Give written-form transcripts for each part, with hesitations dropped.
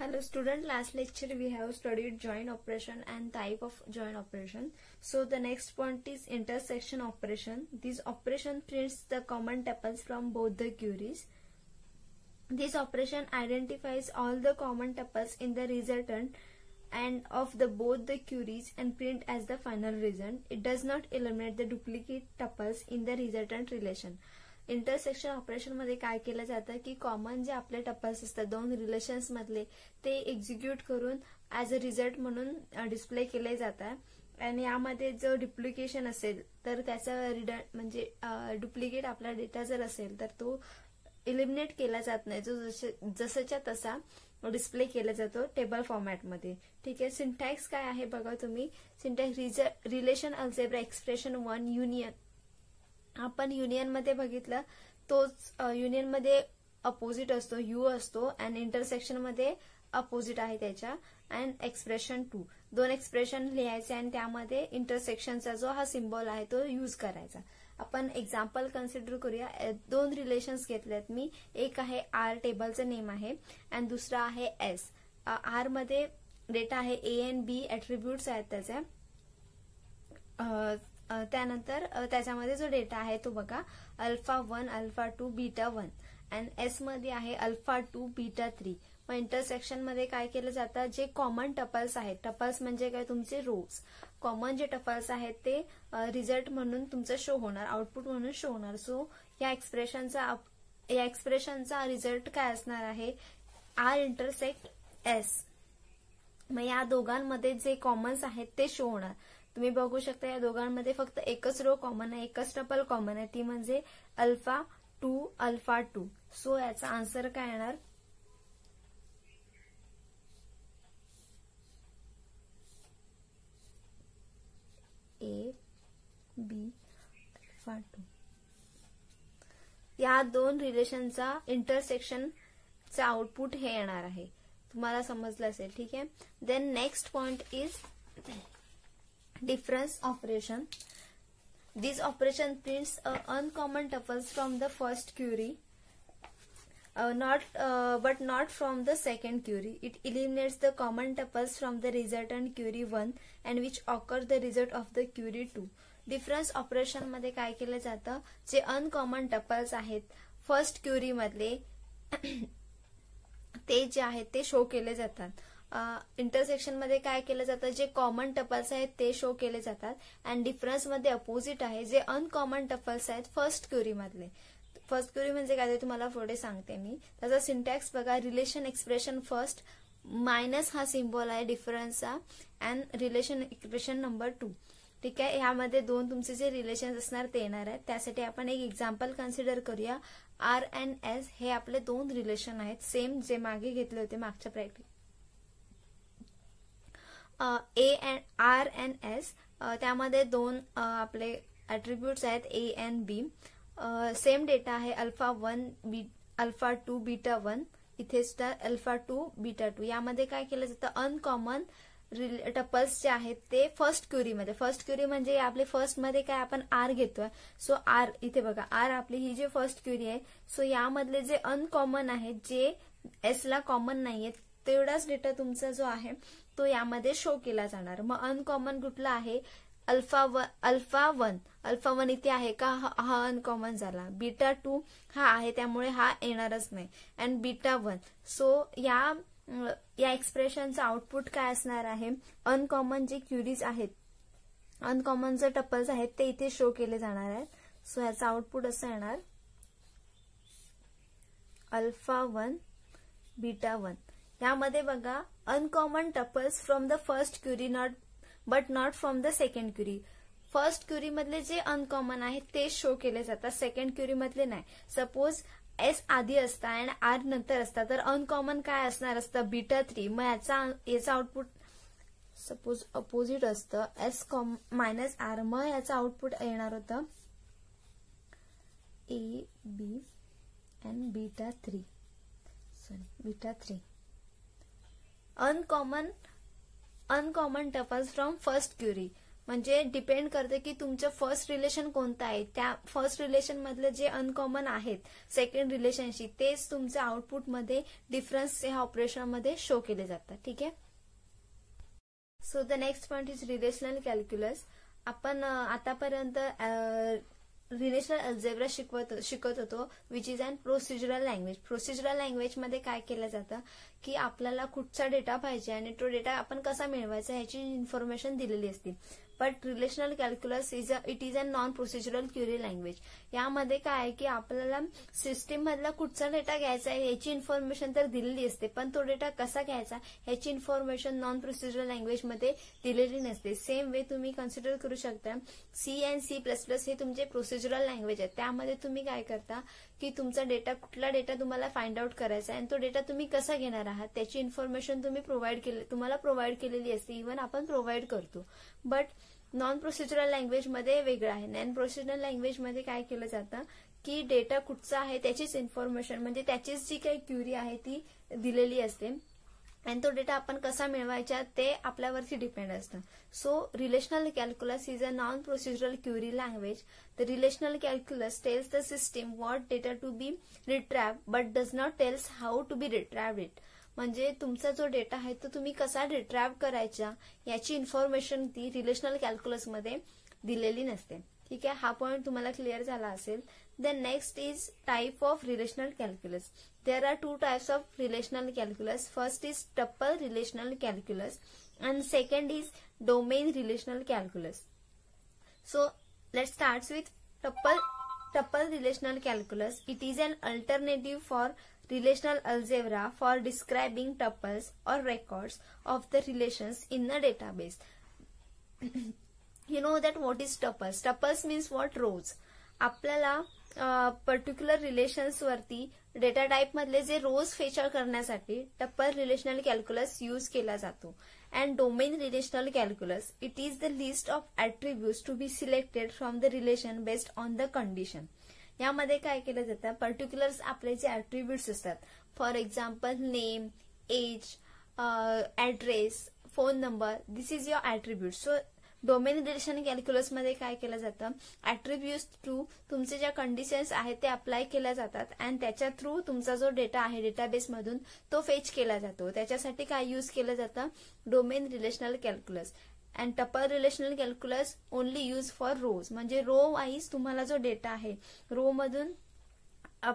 Hello student, last lecture we have studied joint operation and type of joint operation. So the next point is intersection operation. This operation prints the common tuples from both the queries. This operation identifies all the common tuples in the resultant and of the both the queries and print as the final result. It does not eliminate the duplicate tuples in the resultant relation. Intersection operation मध्ये काय केलं जातं की common जे आपले tuples असतात दोन relations मधले ते एक्झिक्यूट करून ऍज अ रिझल्ट म्हणून डिस्प्ले केले जातात आणि यामध्ये जो डुप्लिकेशन असेल तर त्याचा म्हणजे डुप्लिकेट आपला डेटा जर असेल तर तो इलिमिनेट केला जात नाही, जो जसंच्या तसा डिस्प्ले केला जातो टेबल फॉर्मॅटमध्ये. ठीक आहे. सिंटॅक्स काय आहे बघा तुम्ही. Syntax relation algebra expression 1 union. आपण युनियन मध्ये बघितलं तोच युनियन मध्ये अपोजिट असतो यू असतो आणि इंटरसेक्शन मध्ये अपोजिट आहे त्याच्या अँड एक्सप्रेशन 2 दोन एक्सप्रेशन लिहायचे आणि त्यामध्ये इंटरसेक्शनचा जो हा सिम्बॉल आहे तो यूज करायचा. आपण एक्झाम्पल कन्सिडर करूया. दोन रिलेशन्स घेतलेत मी. एक आहे आर, टेबलचं नेम आहे, आणि दुसरा आहे एस. आर मध्ये डेटा आहे ए एंड बी, ऍट्रिब्यूट्स आहेत त्याचे. त्यानंतर त्याच्यामध्ये जो डेटा आहे तो बघा अल्फा 1, अल्फा 2, बीटा 1 आणि एस मध्ये आहे अल्फा 2, बीटा 3. मग इंटरसेक्शन मध्ये काय केलं जातं, जे कॉमन टपल्स आहेत, टपल्स म्हणजे काय तुमचे रोज, कॉमन जे टपल्स आहेत ते रिझल्ट म्हणून तुमचं शो होणार, आउटपुट म्हणून शो होणार. सो या एक्सप्रेशनचा रिझल्ट काय असणार आहे, आर इंटरसेक्ट एस. मग या दोघांमध्ये जे कॉमन्स आहेत ते शो होणार. तुम्ही बघू शकता या दोघांमध्ये फक्त एकच रो कॉमन आहे, एकच टपल कॉमन आहे, ती म्हणजे अल्फा 2, अल्फा 2. सो याचा आन्सर काय येणार, ए बी अल्फा 2. या दोन रिलेशनचा इंटरसेक्शनचा आउटपुट हे येणार आहे. तुम्हाला समजलं असेल. ठीक आहे. Then next point is difference operation. This operation prints uncommon tuples from the first query, but not from the second query. It eliminates the common tuples from the resultant query 1 and which occur the result of the query 2. Difference operation मध्ये काय केलं जातं, जे uncommon tuples आहेत first query मधले ते जे आहेत ते शो केले जातात. इंटरसेक्शन मध्ये काय केलं जातं, जे कॉमन टपल्स आहेत ते शो केले जातात अँड डिफरन्स मध्ये अपोजिट आहे, जे अनकॉमन टपल्स आहेत फर्स्ट क्युरी मधले. फर्स्ट क्युरी म्हणजे काय ते तुम्हाला पुढे सांगते मी. त्याचा सिंटॅक्स बघा. रिलेशन एक्सप्रेशन फर्स्ट मायनस हा सिम्बॉल आहे डिफरन्सचा अँड रिलेशन एक्सप्रेशन नंबर 2. ठीक आहे. यामध्ये दोन तुमचे जे रिलेशन असणार ते येणार आहेत. त्यासाठी आपण एक एक्झाम्पल कन्सिडर करूया. आर अँड एस हे आपले दोन रिलेशन आहेत, सेम जे मागे घेतले होते मागच्या प्रॅक्टिस. आर अँड एस त्यामध्ये दोन आपले ऍट्रिब्यूट्स आहेत A and B. Same data आहे अल्फा 1, अल्फा 2, बीटा 1. इथे सुद्धा अल्फा 2, बीटा 2. यामध्ये काय केलं जातं, अनकॉमन टपल्स जे आहेत ते फर्स्ट क्युरीमध्ये. फर्स्ट क्युरी म्हणजे आपले फर्स्ट मध्ये काय आपण आर घेतोय. सो आर इथे बघा, आर आपली ही जी फर्स्ट क्युरी आहे. सो यामधले जे अनकॉमन आहेत, जे एस ला कॉमन नाहीये, तेवढाच डेटा तुमचा जो आहे तो यामध्ये शो केला जाणार. मग अनकॉमन कुठला आहे, अल्फा 1 इथे आहे का, हा अनकॉमन झाला. बीटा 2 हा आहे त्यामुळे हा येणारच नाही अँड बीटा 1. सो या एक्सप्रेशनचा आउटपुट काय असणार आहे, अनकॉमन जे क्युरीज आहेत, अनकॉमन जे टपल्स आहेत ते इथे शो केले जाणार आहेत. सो याचा आउटपुट असं येणार अल्फा 1, बीटा 1. यामध्ये बघा uncommon tuples from the first query but not from the second query. First query मधले जे अनकॉमन आहेत ते शो केले जातात, सेकंड क्युरी मधले नाही. सपोज एस आधी असता आणि आर नंतर असता तर अनकॉमन काय असणार असतं, बीटा 3. मग याचा आउटपुट सपोज अपोजिट असतं, एस मायनस आर. मग याचं आउटपुट येणार होतं A B and beta 3. Beta 3. Uncommon tuples from first query. म्हणजे डिपेंड करते की तुमचं फर्स्ट रिलेशन कोणतं आहे, त्या फर्स्ट रिलेशन मधले जे अनकॉमन आहेत सेकंड रिलेशनशी तेच तुमच्या आउटपुटमध्ये डिफरन्स ह्या ऑपरेशनमध्ये शो केले जातात. ठीक आहे. So the next point is relational calculus. आपण आतापर्यंत रिलेशनल अल्जेब्रा शिकत होतो which is an procedural language. Procedural language मध्ये काय केलं जातं की आपल्याला कुठचा डेटा पाहिजे आणि तो डेटा आपण कसा मिळवायचा ह्याची इन्फॉर्मेशन दिलेली असते. But relational calculus it is a non procedural query language. यामध्ये काय आहे की आपल्याला सिस्टीम मधला कुठचा डेटा घ्यायचा आहे याची इन्फॉर्मेशन तर दिलेली असते, पण तो डेटा कसा घ्यायचा ह्याची इन्फॉर्मेशन नॉन प्रोसिजरल लँग्वेज मध्ये दिलेली नसते. सेम वे तुम्ही कन्सिडर करू शकता सी अँड C++ हे तुमचे प्रोसिजरल लँग्वेज आहेत. त्यामध्ये तुम्ही काय करता की तुमचा डेटा कुठला डेटा तुम्हाला फाइंड आउट करायचा आहे आणि तो डेटा तुम्ही कसा घेणार आहात त्याची इन्फॉर्मेशन तुम्हाला प्रोव्हाइड केलेली असते. इव्हन आपण प्रोव्हाइड करतो. बट नॉन प्रोसिजरल लँग्वेज मध्ये वेगळं आहे. नॉन प्रोसिजरल लँग्वेज मध्ये काय केलं जातं की डेटा कुठचा आहे त्याचीच इन्फॉर्मेशन म्हणजे त्याचीच जी काही क्युरी आहे ती दिलेली असते आणि तो डेटा आपण कसा मिळवायचा ते आपल्यावरती डिपेंड असतं. So relational calculus is a non procedural query language. The relational calculus tells the system what data to be retrieved but does not tells how to be retrieved it. म्हणजे तुमचा जो data आहे तो तुम्ही कसा रिट्रॅव्ह करायचा याची इन्फॉर्मेशन ती रिलेशनल कॅल्क्युलस मध्ये दिलेली नसते. ठीक आहे. हा पॉइंट तुम्हाला क्लिअर झाला असेल. Then next is type of relational calculus. There are two types of relational calculus. First is tuple relational calculus and second is domain relational calculus. So let's start with tuple relational calculus. It is an alternative for relational algebra for describing tuples or records of the relations in a database. You know that what is tuples? Tuples means what? Rows. आपल्याला particular relations वरती data type मधले जे रोज fetch करण्यासाठी टप्पल relational calculus use केला जातो. And domain relational calculus it is the list of attributes to be selected from the relation based on the condition. यामध्ये काय केलं जातं पर्टिक्युलर्स आपले जे ऍट्रिब्यूट्स असतात for example name, age, address, phone number this is your attribute. So domain relation calculus मध्ये काय केलं जातं ऍट्रिब्यूट्स थ्रू तुमचे ज्या कंडिशन्स आहेत ते अप्लाय केल्या जातात आणि त्याच्या थ्रू तुमचा जो डेटा आहे डेटाबेस मधून तो फेच केला जातो. त्याच्यासाठी काय यूज केलं जातं domain relational calculus. And tuple relational calculus only use for rows. म्हणजे रो वाईज तुम्हाला जो डेटा आहे रो मधून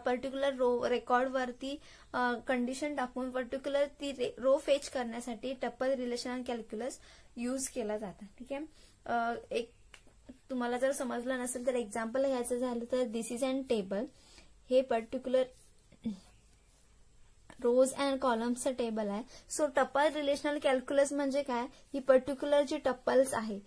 पर्टिक्युलर रो रेकॉर्ड वरती कंडिशन टाकून पर्टिक्युलर ती रो फेच करण्यासाठी टपल रिलेशनल कॅल्क्युलस यूज केला जातं. ठीक आहे. एक तुम्हाला जर समजलं नसेल तर एक्झाम्पल घ्यायचं झालं तर दिस इज अन टेबल. हे पर्टिक्युलर रोज अँड कॉलम्सचं टेबल आहे. सो टपल रिलेशनल कॅल्क्युलस म्हणजे काय ही पर्टिक्युलर जी टप्पल्स आहे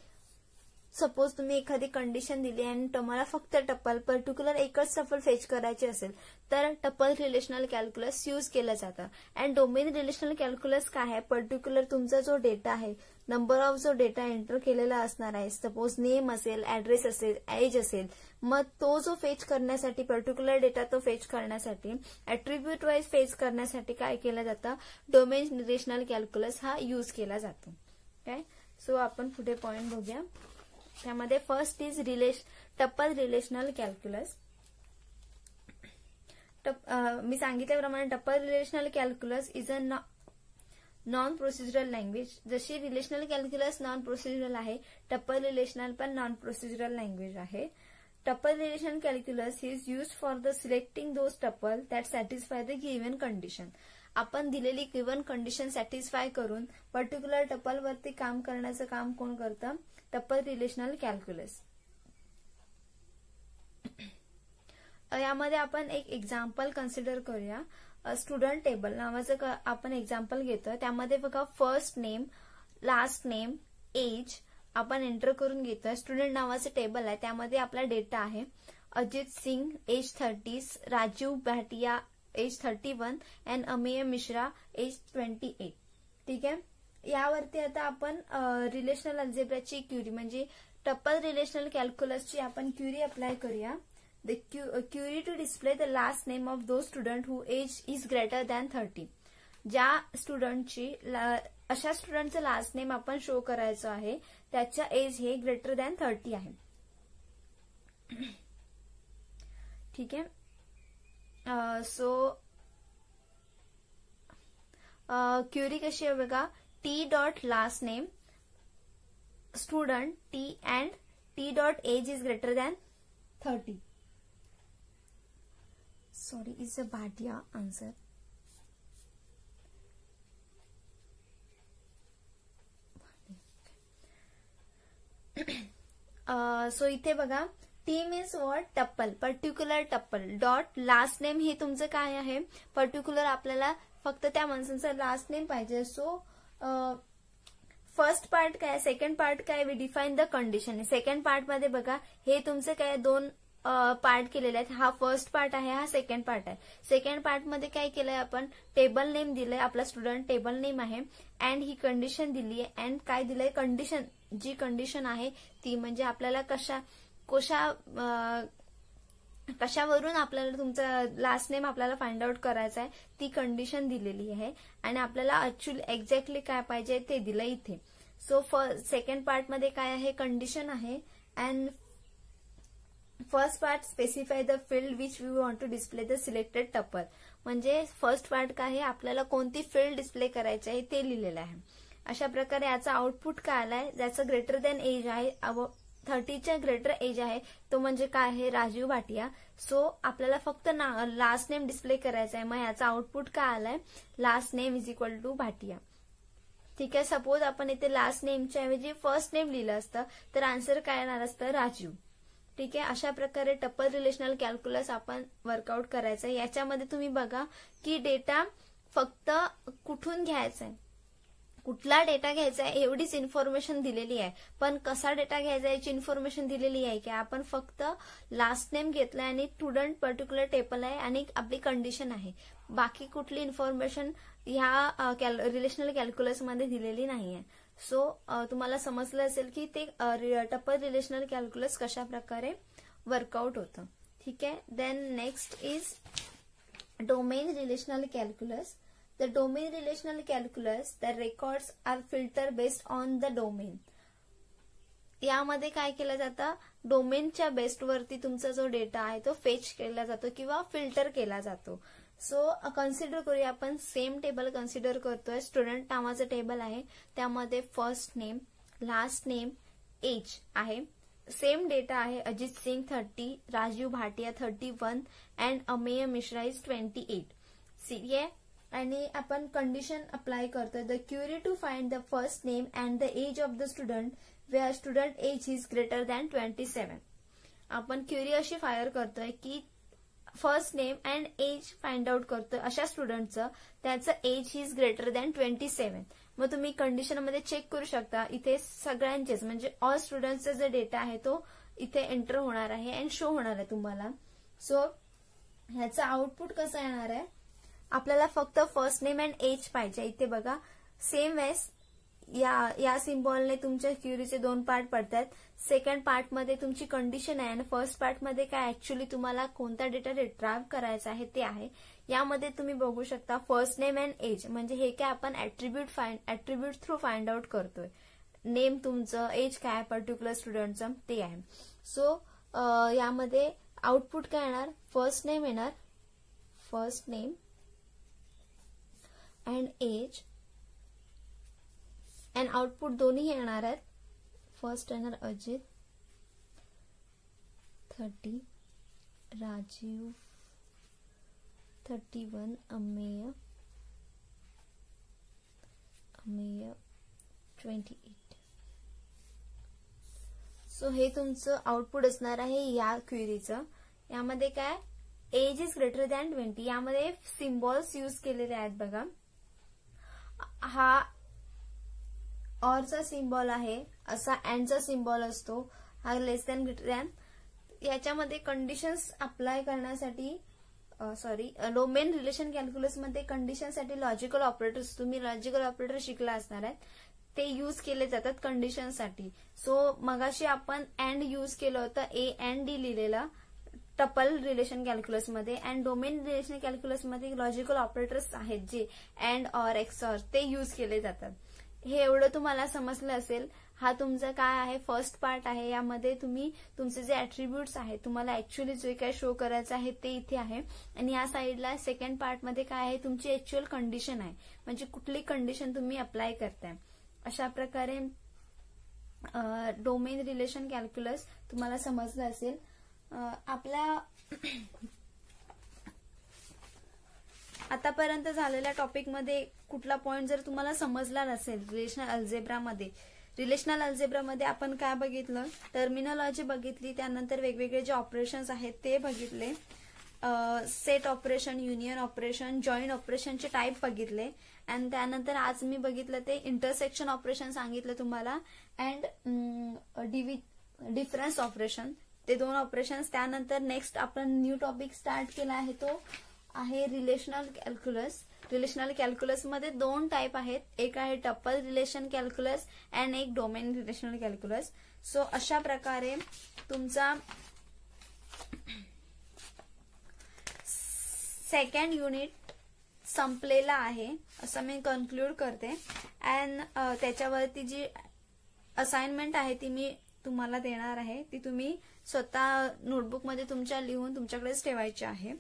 सपोज तुम्ही एखादी कंडिशन दिली आणि तुम्हाला फक्त टप्पल पर्टिक्युलर एकच टप्पल फेच करायची असेल तर टप्पल रिलेशनल कॅल्क्युलस यूज केलं जातं. अँड डोमेन रिलेशनल कॅल्क्युलस काय आहे पर्टिक्युलर तुमचा जो डेटा आहे नंबर ऑफ जो डेटा एंटर केलेला असणार आहे सपोज नेम असेल, ऍड्रेस असेल, एज असेल, मग तो जो फेच करण्यासाठी पर्टिक्युलर डेटा तो फेच करण्यासाठी ऍट्रिब्यूट वाईज फेच करण्यासाठी काय केलं जातं डोमेन रिलेशनल कॅल्क्युलस हा यूज केला जातो. काय सो आपण पुढे पॉइंट बघूया. त्यामध्ये first is tuple relational calculus. मी सांगितल्याप्रमाणे tuple relational calculus is a non procedural language. जशी रिलेशनल कॅल्क्युलस नॉन प्रोसिजरल आहे टपल रिलेशनल पण नॉन प्रोसिजरल लँग्वेज आहे. Tuple relational calculus is used for the selecting those tuple that satisfy the given condition. आपण दिलेली given condition satisfy करून particular tuple वरती काम करण्याचं काम कोण करतं टपल रिलेशनल कॅल्क्युलस. यामध्ये आपण एक एक्झाम्पल कन्सिडर करूया. स्टुडंट टेबल नावाचं आपण एक्झाम्पल घेतोय. त्यामध्ये बघा first name, last name, age आपण एंटर करून घेतोय. स्टुडंट नावाचं टेबल आहे त्यामध्ये आपला डेटा आहे Ajit Singh age 30, Rajiv Bhatia age 31 and Amey Mishra age 28. ठीक आहे. यावरती आता आपण रिलेशनल अल्जेब्राची क्युरी म्हणजे टपल रिलेशनल कॅल्क्युलसची आपण क्युरी अप्लाय करूया. The query to display the last name of those student who age is greater than 30. ज्या स्टुडंटची अशा स्टुडंटचं लास्ट नेम आपण शो करायचं आहे त्याच्या एज हे ग्रेटर दॅन 30 आहे. ठीक आहे. सो क्युरी कशी आहे बघा, T dot last name student T and T dot age is greater than 30. Sorry, is a Bhatia answer. So इथे बघा, T means what, tuple, particular tuple. Dot last name हे तुमचं काय आहे, पर्टिक्युलर आपल्याला फक्त त्या माणसांचा लास्ट नेम पाहिजे. सो फर्स्ट पार्ट काय, सेकंड पार्ट काय, we define the condition. Second part मध्ये बघा हे तुमचं काय, दोन पार्ट केलेले आहेत. हा फर्स्ट पार्ट आहे, हा सेकंड पार्ट आहे. सेकंड पार्ट मध्ये काय केलंय आपण, टेबल नेम दिलंय, आपला स्टुडंट टेबल नेम आहे, अँड ही कंडिशन दिली आहे. अँड काय दिलंय, कंडिशन, जी कंडिशन आहे ती म्हणजे आपल्याला कशावरून आपल्याला तुमचा लास्ट नेम आपल्याला फाइंड आउट करायचा आहे ती कंडिशन दिलेली आहे. आणि आपल्याला ऍक्च्युअली एक्झॅक्टली काय पाहिजे ते दिलं इथे. सो सेकंड पार्ट मध्ये काय आहे, कंडिशन आहे. And first part specify the field which we want to display the selected tuple. म्हणजे फर्स्ट पार्ट काय आहे, आपल्याला कोणती फील्ड डिस्प्ले करायची आहे ते लिहिलेलं आहे. अशा प्रकारे याचा आउटपुट काय आलाय, ज्याचं ग्रेटर दॅन एज आहे, 30च्या ग्रेटर एज आहे, तो म्हणजे काय आहे, राजीव भाटिया. सो आपल्याला फक्त लास्ट नेम डिस्प्ले करायचं आहे. मग याचा आउटपुट काय आलाय, last name is equal to Bhatia. ठीक आहे. सपोज आपण इथे लास्ट नेमच्या ऐवजी फर्स्ट नेम लिहिलं असतं तर आन्सर काय येणार असतं, राजीव. ठीक आहे. अशा प्रकारे टप्पल रिलेशनल कॅल्क्युलस आपण वर्कआउट करायचं. याच्यामध्ये तुम्ही बघा की डेटा फक्त कुठून घ्यायचा आहे, कुठला डेटा घ्यायचा आहे एवढीच इन्फॉर्मेशन दिलेली आहे. पण कसा डेटा घ्यायचा याची इन्फॉर्मेशन दिलेली आहे की आपण फक्त लास्ट नेम घेतलाय आणि स्टुडंट पर्टिक्युलर टेबल आहे आणि आपली कंडिशन आहे. बाकी कुठली इन्फॉर्मेशन ह्या रिलेशनल कॅल्क्युलस मध्ये दिलेली नाहीये. सो तुम्हाला समजलं असेल की ते टप्पल रिलेशनल कॅल्क्युलस कशा प्रकारे वर्कआउट होतं. ठीक आहे. Then next is domain relational calculus. The domain relational calculus, the records are filtered based on the domain. यामध्ये काय केलं जातं, डोमेनच्या बेस्टवरती तुमचा जो डेटा आहे तो फेच केला जातो किंवा फिल्टर केला जातो. सो कन्सिडर करूया आपण सेम टेबल कन्सिडर करतोय. स्टुडंट नावाचं टेबल आहे, त्यामध्ये first name, last name, age आहे. सेम डेटा आहे, अजित सिंग 30, राजीव भाटिया 31 अँड अमेय मिश्रा इज 28. सी आहे. आणि आपण कंडिशन अप्लाय करतोय. The query to find the first name and the age of the student where student age is greater than 27. आपण क्युरी अशी fire करतोय की first name and age find out करतोय अशा स्टुडंटचं, त्याचं एज इज ग्रेटर दॅन 27. मग तुम्ही कंडिशनमध्ये चेक करू शकता, इथे सगळ्यांचेच म्हणजे ऑल स्टुडंटचा जो डेटा आहे तो इथे एंटर होणार आहे अँड शो होणार आहे तुम्हाला. सो ह्याचा आउटपुट कसं येणार आहे, आपल्याला फक्त फर्स्ट नेम अँड एज पाहिजे. इथे बघा सेम वेस या सिम्बॉलने तुमच्या क्युरीचे दोन पार्ट पडतात. सेकंड पार्ट मध्ये तुमची कंडिशन आहे आणि फर्स्ट पार्ट मध्ये काय ऍक्च्युअली तुम्हाला कोणता डेटा रिट्राइव्ह करायचा आहे ते आहे. यामध्ये तुम्ही बघू शकता फर्स्ट नेम अँड एज म्हणजे हे काय आपण ऍट्रिब्यूट थ्रू फाइंड आउट करतोय. नेम तुमचं, एज काय पर्टिक्युलर स्टुडंटचं ते आहे. सो यामध्ये आउटपुट काय येणार, फर्स्ट नेम येणार, first name and age and output दोन्ही येणार आहेत. फर्स्ट येणार अजित 30, राजीव 31, अमेय 28. सो हे तुमचं आउटपुट असणार आहे या क्वेरीचं. यामध्ये काय एज इज ग्रेटर दॅन 20. यामध्ये सिम्बॉल्स यूज केलेले आहेत बघा. हा ऑरचा सिम्बॉल आहे, असा अँडचा सिम्बॉल असतो, हा लेस दॅन ग्रेटर दॅन. याच्यामध्ये कंडिशन्स अप्लाय करण्यासाठी डोमेन रिलेशन कॅल्क्युलस मध्ये कंडिशनसाठी लॉजिकल ऑपरेटर्स, तुम्ही लॉजिकल ऑपरेटर शिकला असणार आहेत, ते यूज केले जातात कंडिशनसाठी. सो मगाशी आपण अँड यूज केलं होतं, ए अँड डी लिहिलेला टपल रिलेशन कॅल्क्युलसमध्ये अँड डोमेन रिलेशन कॅल्क्युलसमध्ये लॉजिकल ऑपरेटर्स आहेत जे अँड ऑर एक्सऑर ते यूज केले जातात. हे एवढं तुम्हाला समजलं असेल. हा तुमचा काय आहे फर्स्ट पार्ट आहे. यामध्ये तुम्ही तुमचे जे ऍट्रिब्यूट्स आहेत तुम्हाला ऍक्च्युअली जे काय शो करायचं आहे ते इथे आहे. आणि या साईडला सेकंड पार्ट मध्ये काय आहे तुमची ऍक्च्युअल कंडिशन आहे, म्हणजे कुठली कंडिशन तुम्ही अप्लाय करताय. अशा प्रकारे डोमेन रिलेशन कॅल्क्युलस तुम्हाला समजलं असेल. आपल्या आतापर्यंत झालेल्या टॉपिकमध्ये कुठला पॉइंट जर तुम्हाला समजला नसेल रिलेशनल अल्जेब्रामध्ये आपण काय बघितलं, टर्मिनॉलॉजी बघितली, त्यानंतर वेगवेगळे जे ऑपरेशन्स आहेत ते बघितले, set operation, union operation, joint ऑपरेशनचे टाईप बघितले. अँड त्यानंतर आज मी बघितलं ते इंटरसेक्शन ऑपरेशन सांगितलं तुम्हाला अँड डिफरन्स ऑपरेशन, ते 2 ऑपरेशन्स. त्यानंतर नेक्स्ट आपण न्यू टॉपिक स्टार्ट केला आहे तो आहे रिलेशनल कॅल्क्युलस. रिलेशनल कॅल्क्युलस मध्ये 2 टाईप आहेत, एक आहे टपल रिलेशन कॅल्क्युलस अँड एक डोमेन रिलेशनल कॅल्क्युलस. सो अशा प्रकारे तुमचा सेकंड युनिट संपलेला आहे असं मी कन्क्लूड करते. अँड त्याच्यावरती जी असाइनमेंट आहे ती मी तुम्हाला देणार आहे, ती तुम्ही स्वतः नोटबुकमध्ये तुमच्या लिहून तुमच्याकडेच ठेवायची आहे.